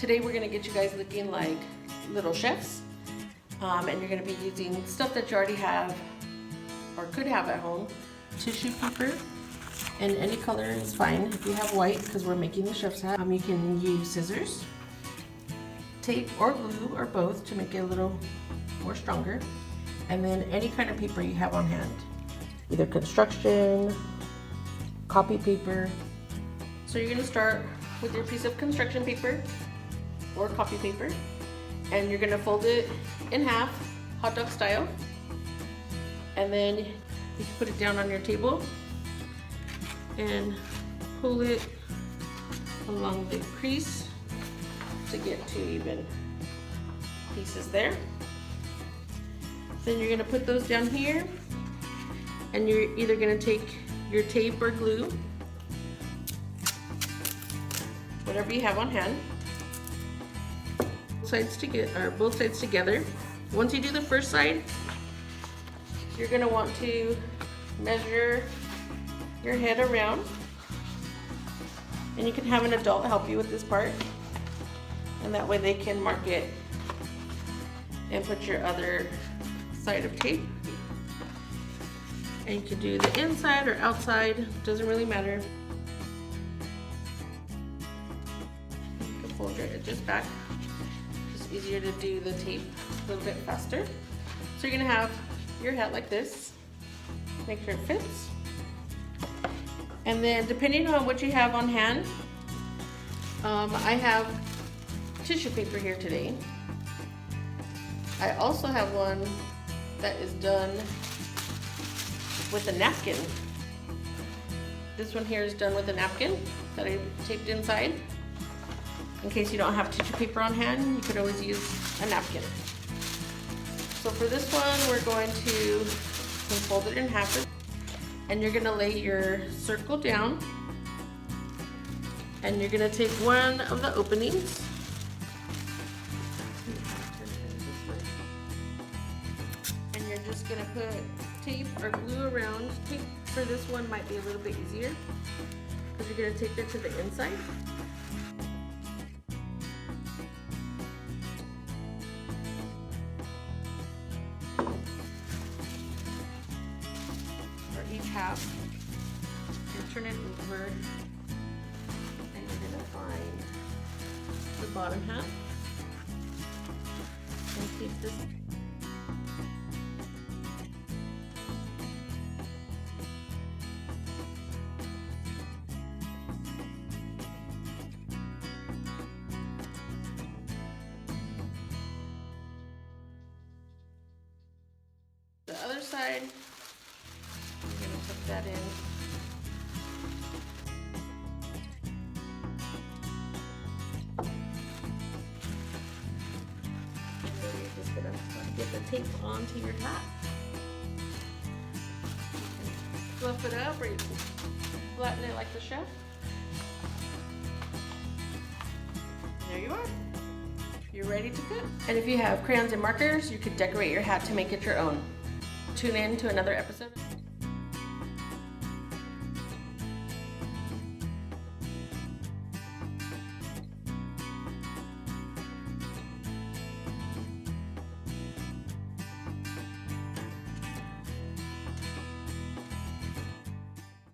Today we're gonna get you guys looking like little chefs. And you're gonna be using stuff that you already have or could have at home. Tissue paper, and any color is fine. If you have white, because we're making the chef's hat, you can use scissors, tape or glue or both to make it a little more stronger. And then any kind of paper you have on hand, either construction, copy paper. So you're gonna start with your piece of construction paper or copy paper, and you're gonna fold it in half, hot dog style. And then you can put it down on your table and pull it along the crease to get two even pieces there. Then you're gonna put those down here, and you're either gonna take your tape or glue, whatever you have on hand, both sides together. Once you do the first side, you're gonna want to measure your head around, and you can have an adult help you with this part, and that way they can mark it and put your other side of tape. And you can do the inside or outside, doesn't really matter. You can fold your edges back. It's easier to do the tape a little bit faster. So you're gonna have your hat like this. Make sure it fits. And then depending on what you have on hand, I have tissue paper here today. I also have one that is done with a napkin. This one here is done with a napkin that I taped inside. In case you don't have tissue paper on hand, you could always use a napkin. So for this one, we're going to fold it in half, and you're gonna lay your circle down, and you're gonna take one of the openings, and you're just gonna put tape or glue around. Tape for this one might be a little bit easier because you're gonna take it to the inside. Each half, and turn it over, and you're gonna find the bottom half and keep this. The other side, we're going to put that in. And then you're just going to get the tape onto your hat. Fluff it up, or you can flatten it like the chef. There you are. You're ready to cook. And if you have crayons and markers, you could decorate your hat to make it your own. Tune in to another episode.